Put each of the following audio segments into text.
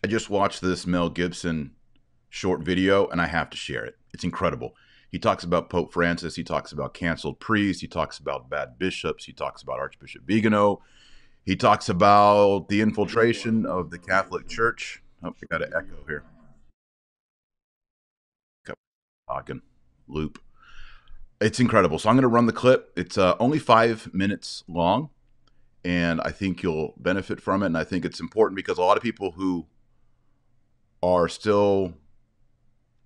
I just watched this Mel Gibson short video and I have to share it. It's incredible. He talks about Pope Francis. He talks about canceled priests. He talks about bad bishops. He talks about Archbishop Vigano. He talks about the infiltration of the Catholic Church. Oh, I got an echo here. Talking loop. It's incredible. So I'm going to run the clip. It's only 5 minutes long, and I think you'll benefit from it. And I think it's important because a lot of people who are still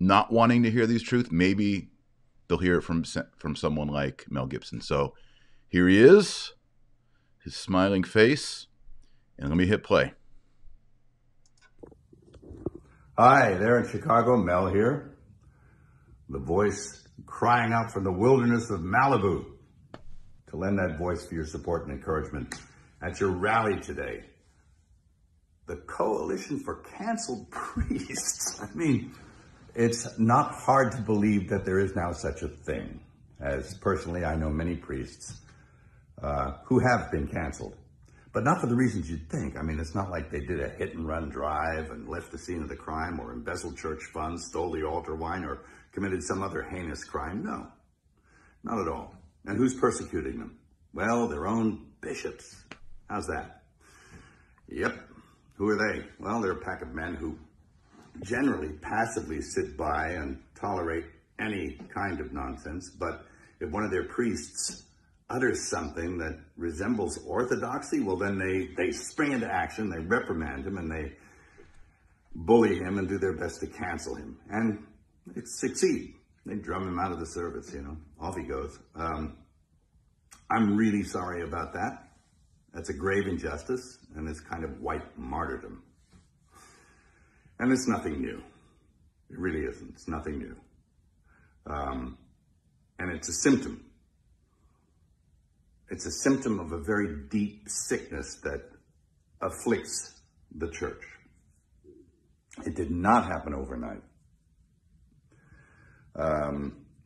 not wanting to hear these truths, maybe they'll hear it from someone like Mel Gibson. So here he is, his smiling face, and let me hit play. Hi, there in Chicago, Mel here, the voice crying out from the wilderness of Malibu to lend that voice for your support and encouragement at your rally today. The Coalition for Canceled Priests. I mean, it's not hard to believe that there is now such a thing, as personally I know many priests who have been canceled, but not for the reasons you'd think. I mean, it's not like they did a hit-and-run drive and left the scene of the crime or embezzled church funds, stole the altar wine, or committed some other heinous crime. No, not at all. And who's persecuting them? Well, their own bishops. How's that? Yep. Who are they? Well, they're a pack of men who generally passively sit by and tolerate any kind of nonsense. But if one of their priests utters something that resembles orthodoxy, well, then they spring into action, they reprimand him, and they bully him and do their best to cancel him. And they succeed. They drum him out of the service, you know. Off he goes. I'm really sorry about that. That's a grave injustice, and it's kind of white martyrdom. And it's nothing new. It really isn't. It's nothing new. And it's a symptom. It's a symptom of a very deep sickness that afflicts the church. It did not happen overnight.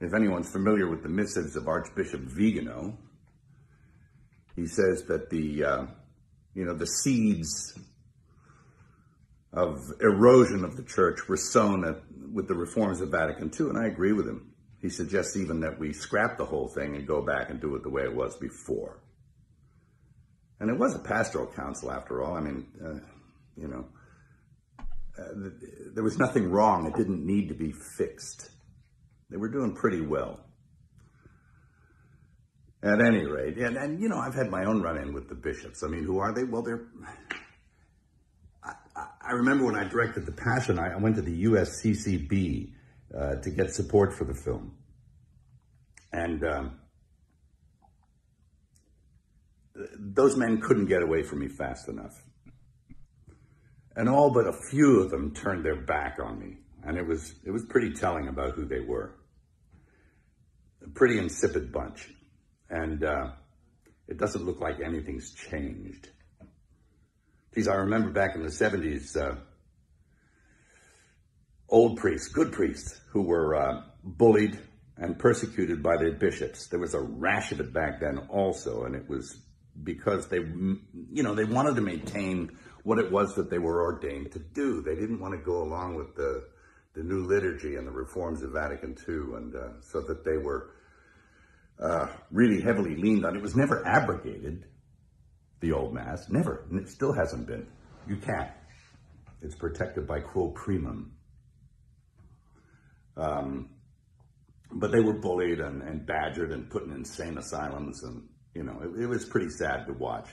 If anyone's familiar with the missives of Archbishop Vigano, he says that the seeds of erosion of the church were sown with the reforms of Vatican II, and I agree with him. He suggests even that we scrap the whole thing and go back and do it the way it was before. And it was a pastoral council after all. I mean, there was nothing wrong. It didn't need to be fixed. They were doing pretty well. At any rate, and I've had my own run-in with the bishops. I mean, who are they? Well, I remember when I directed The Passion, I went to the USCCB to get support for the film. And those men couldn't get away from me fast enough. And all but a few of them turned their back on me. And it was pretty telling about who they were. A pretty insipid bunch. And it doesn't look like anything's changed. Geez, I remember back in the 70s, old priests, good priests, who were bullied and persecuted by their bishops. There was a rash of it back then also, and it was because they wanted to maintain what it was that they were ordained to do. They didn't want to go along with the new liturgy and the reforms of Vatican II, and so that they were really heavily leaned on. It was never abrogated, the old Mass, never, and it still hasn't been. You can't. It's protected by quo primum. But they were bullied and badgered and put in insane asylums, and it was pretty sad to watch.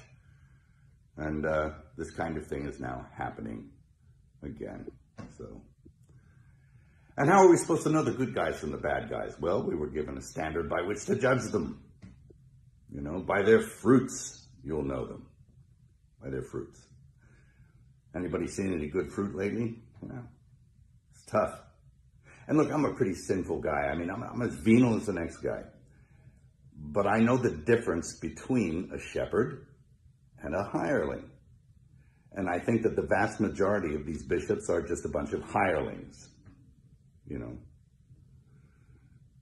And this kind of thing is now happening again. So, and how are we supposed to know the good guys from the bad guys? Well, we were given a standard by which to judge them. By their fruits, you'll know them. By their fruits. Anybody seen any good fruit lately? Well, it's tough. And look, I'm a pretty sinful guy. I mean, I'm as venal as the next guy. But I know the difference between a shepherd and a hireling. And I think that the vast majority of these bishops are just a bunch of hirelings.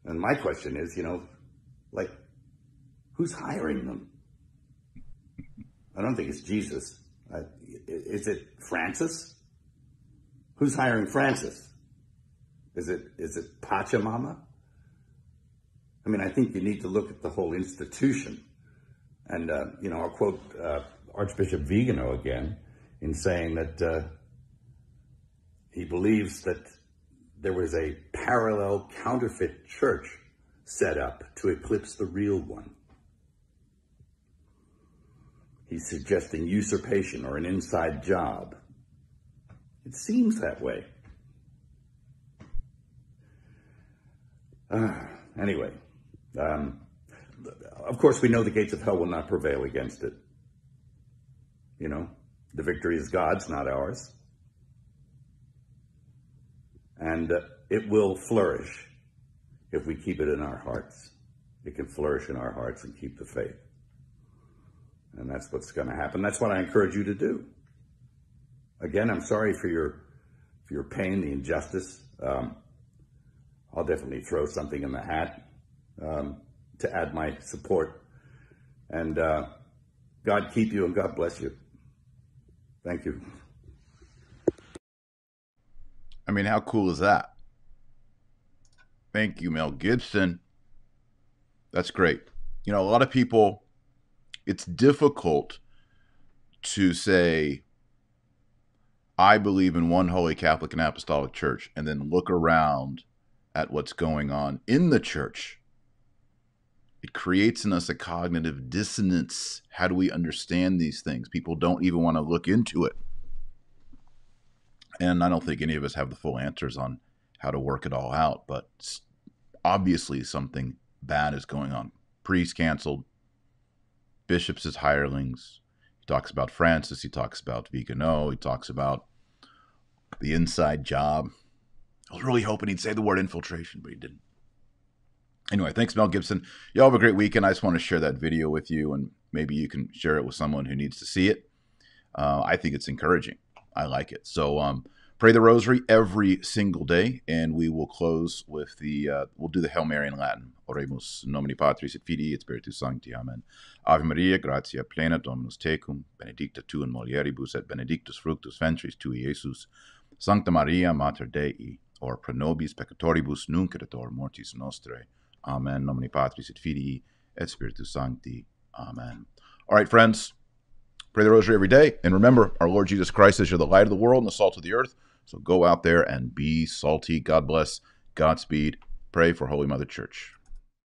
And my question is, who's hiring them? I don't think it's Jesus. Is it Francis? Who's hiring Francis? Is it Pachamama? I mean, I think you need to look at the whole institution. And, I'll quote Archbishop Vigano again in saying that he believes that there was a parallel counterfeit church set up to eclipse the real one. He's suggesting usurpation or an inside job. It seems that way. Anyway, of course, we know the gates of hell will not prevail against it. The victory is God's, not ours. And it will flourish if we keep it in our hearts. It can flourish in our hearts and keep the faith. And that's what's going to happen. That's what I encourage you to do. Again, I'm sorry for your pain, the injustice. I'll definitely throw something in the hat to add my support. And God keep you and God bless you. Thank you. I mean, how cool is that? Thank you, Mel Gibson. That's great. A lot of people, it's difficult to say, I believe in one holy Catholic and Apostolic Church, and then look around at what's going on in the church. It creates in us a cognitive dissonance. How do we understand these things? People don't even want to look into it. And I don't think any of us have the full answers on how to work it all out, but obviously something bad is going on. Priests canceled, bishops as hirelings. He talks about Francis. He talks about Vigano. He talks about the inside job. I was really hoping he'd say the word infiltration, but he didn't. Anyway, thanks, Mel Gibson. Y'all have a great weekend. I just want to share that video with you, and maybe you can share it with someone who needs to see it. I think it's encouraging. I like it. So pray the rosary every single day, and we will close with we'll do the Hail Mary in Latin. Oremus nomini Patris et Filii et Spiritus Sancti. Amen. Ave Maria, gratia plena, Dominus tecum, benedicta tu in mulieribus, et benedictus fructus ventris tui, Iesus. Sancta Maria, Mater Dei, or pro nobis peccatoribus, nunc et hora mortis nostrae. Amen. Nomini Patris et Filii et Spiritus Sancti. Amen. All right, friends. Pray the rosary every day. And remember, our Lord Jesus Christ says you're the light of the world and the salt of the earth. So go out there and be salty. God bless. Godspeed. Pray for Holy Mother Church.